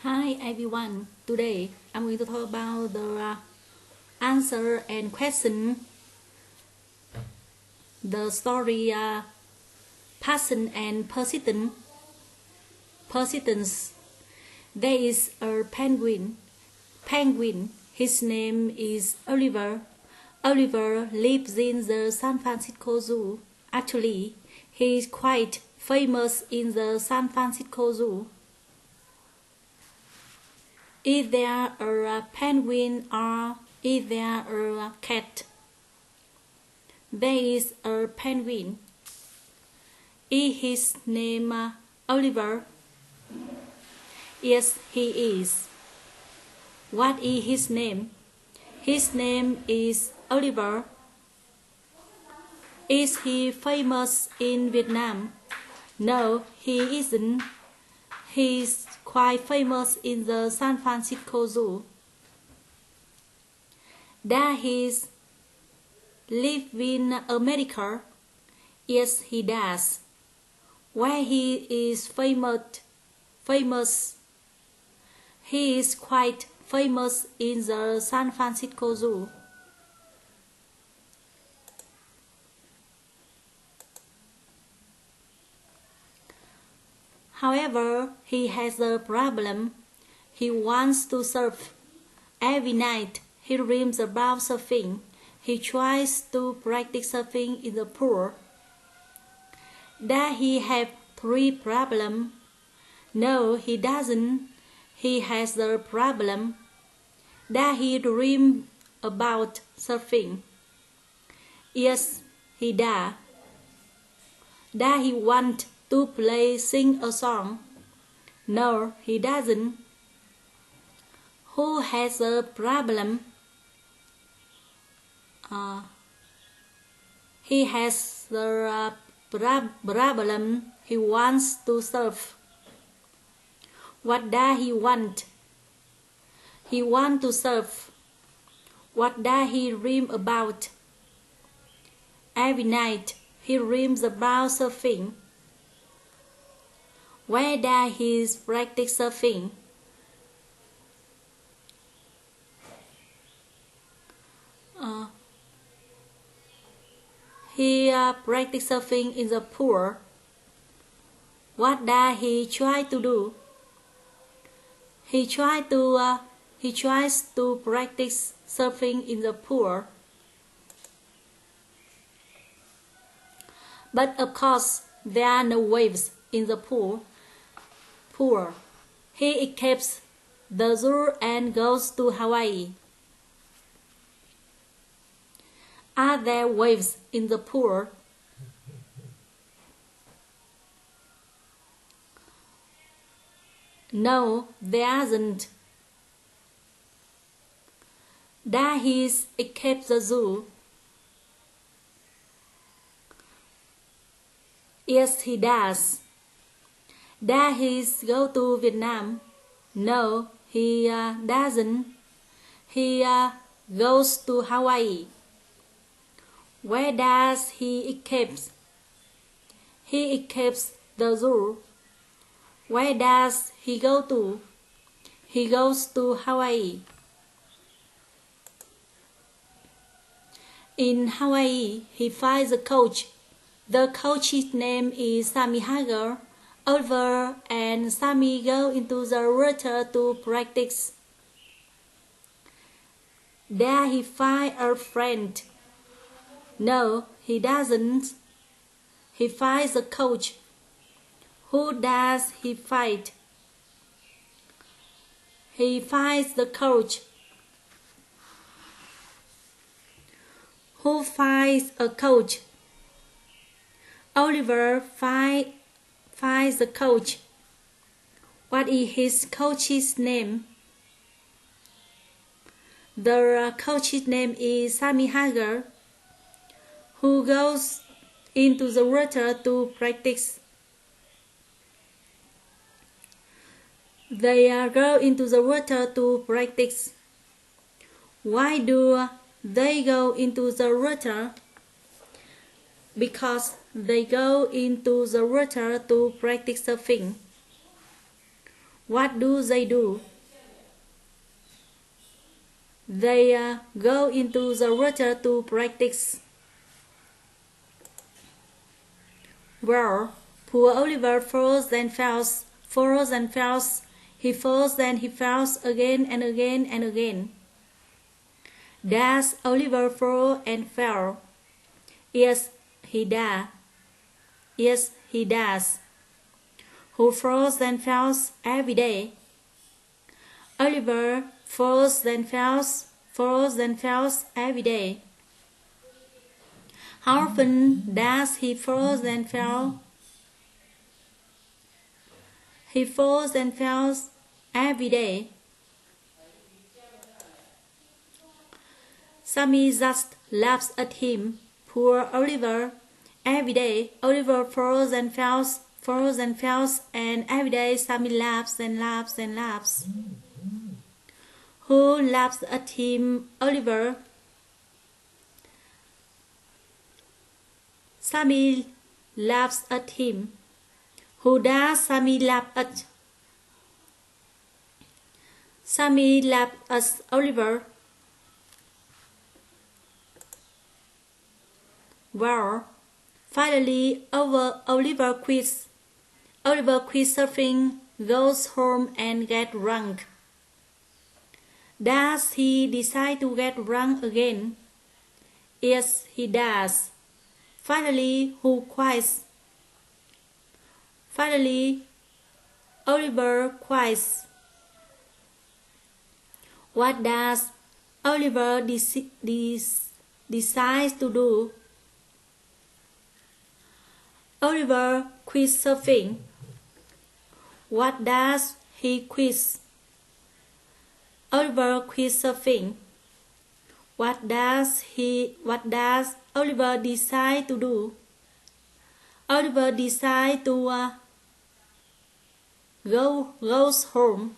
Hi everyone, today I'm going to talk about the answer and question the story passion and persistence. There is a penguin, his name is Oliver. Oliver lives in the San Francisco Zoo. Actually, he is quite famous in the San Francisco Zoo. Is there a penguin or is there a cat? There is a penguin. Is his name Oliver? Yes, he is. What is his name? His name is Oliver. Is he famous in Vietnam? No, he isn't. He is quite famous in the San Francisco Zoo. Does he live in America? Yes, he does. Where he is famous. He is quite famous in the San Francisco Zoo. However, he has a problem. He wants to surf. Every night, he dreams about surfing. He tries to practice surfing in the pool. Does he have three problems? No, he doesn't. He has the problem. Does he dream about surfing? Yes, he does. Does he want to sing a song? No, he doesn't. Who has a problem? He has the problem. He wants to surf. What does he want? He wants to surf. What does he dream about? Every night he dreams about surfing. Where does he practice surfing? He practices surfing in the pool. What does he try to do? He tries to practice surfing in the pool. But of course, there are no waves in the pool. He escapes the zoo and goes to Hawaii. Are there waves in the pool? No, there aren't. Does he escape the zoo? Yes, he does. Does he go to Vietnam? No, he doesn't. He goes to Hawaii. Where does he escape? He escapes the zoo. Where does he go to? He goes to Hawaii. In Hawaii, he finds a coach. The coach's name is Sammy Hagar. Oliver and Sammy go into the water to practice. There he finds a friend. No, he doesn't. He finds a coach. Who does he fight? He finds the coach. Who finds a coach? Oliver finds the coach. What is his coach's name? The coach's name is Sammy Hagar. Who goes into the water to practice? They go into the water to practice. Why do they go into the water? Because they go into the water to practice surfing. What do they do? They go into the water to practice. Well, poor Oliver falls and falls, falls and falls. He falls, then he falls again and again and again. Does Oliver fall and fall? Yes, he does. Yes, he does. Who falls and falls every day? Oliver falls and falls every day. How often does he fall and fall? He falls and falls every day. Sammy just laughs at him. Poor Oliver. Every day, Oliver falls and falls, and every day Sammy laughs and laughs and laughs. Who laughs at him? Oliver. Sammy laughs at him. Who does Sammy laugh at? Sammy laughs at Oliver. Well, finally, Oliver quits. Oliver quits surfing, goes home and gets drunk. Does he decide to get drunk again? Yes, he does. Finally, who quits? Finally, Oliver quits. What does Oliver decide to do? Oliver quits surfing. What does he quit? Oliver quits surfing. What does Oliver decide to do? Oliver decides to goes home.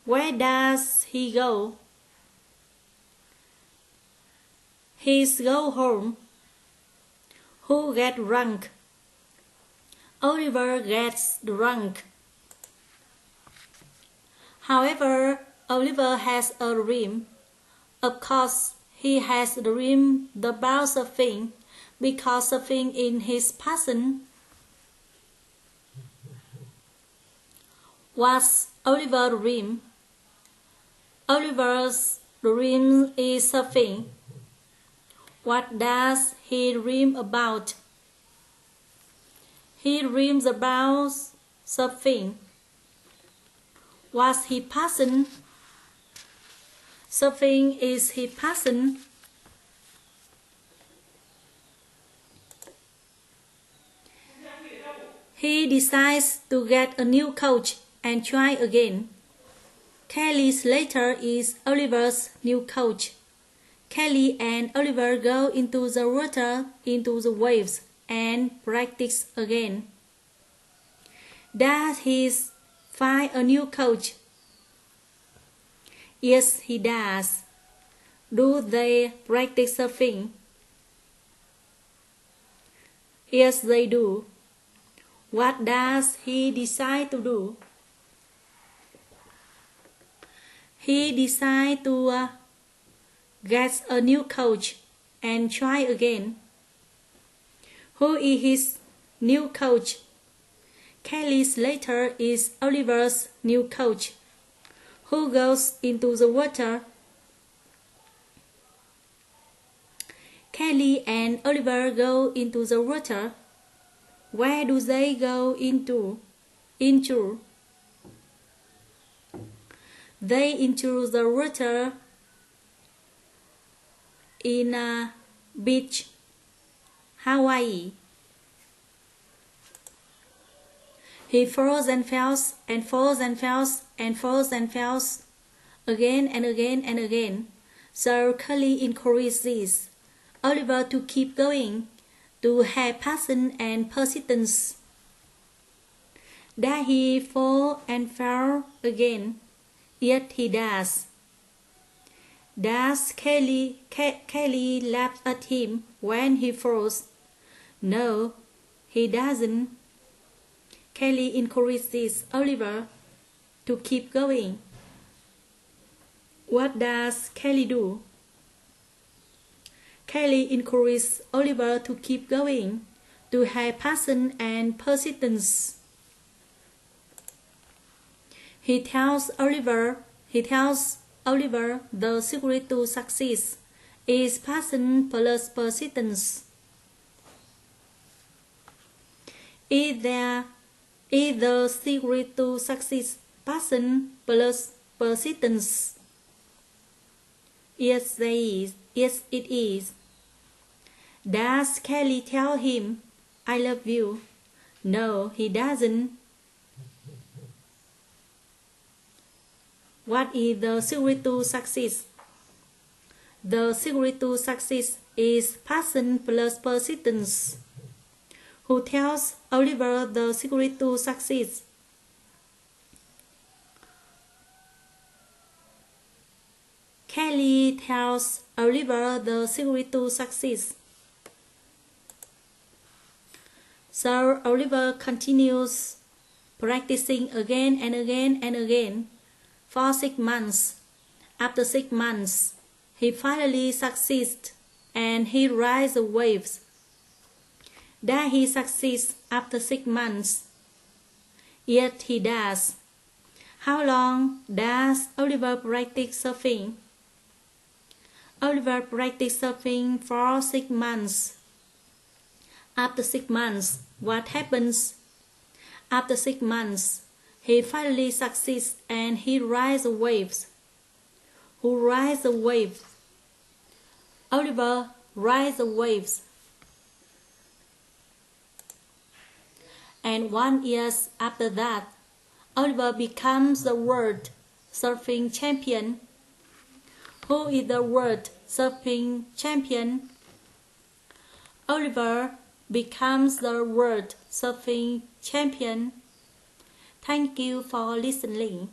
Where does he go? He goes home. Who gets drunk? Oliver gets drunk. However, Oliver has a dream. Of course, he has dreamed about surfing because surfing is his passion. What's Oliver's dream? Oliver's dream is surfing. What does he dream about? He dreams about surfing. What's his passion? Surfing is his passion. He decides to get a new coach and try again. Kelly Slater is Oliver's new coach. Kelly and Oliver go into the water, into the waves, and practice again. Does he find a new coach? Yes, he does. Do they practice surfing? Yes, they do. What does he decide to do? He decides to get a new coach and try again. Who is his new coach? Kelly Slater is Oliver's new coach. Who goes into the water? Kelly and Oliver go into the water. Where do they go into? They into the water in a beach, Hawaii. He falls and falls and falls and falls and falls and falls again and again and again. So Kelly encourages Oliver to keep going, to have passion and persistence. Does he fall and fall again? Yes, he does. Does Kelly laugh at him when he falls? No, he doesn't. Kelly encourages Oliver to keep going. What does Kelly do? Kelly encourages Oliver to keep going, to have passion and persistence. He tells Oliver the secret to success is passion plus persistence. Is the secret to success passion plus persistence? Yes, there is. Yes, it is. Does Kelly tell him, I love you? No, he doesn't. What is the secret to success? The secret to success is passion plus persistence. Who tells Oliver the secret to success? Kelly tells Oliver the secret to success. So Oliver continues practicing again and again and again for 6 months. After 6 months, he finally succeeds and he rides the waves. Does he succeed after 6 months? Yes, he does. How long does Oliver practice surfing? Oliver practiced surfing for 6 months. After 6 months, what happens? After 6 months, he finally succeeds and he rides the waves. Who rides the waves? Oliver rides the waves. And 1 year after that, Oliver becomes the world surfing champion. Who is the world surfing champion? Oliver becomes the world surfing champion. Thank you for listening.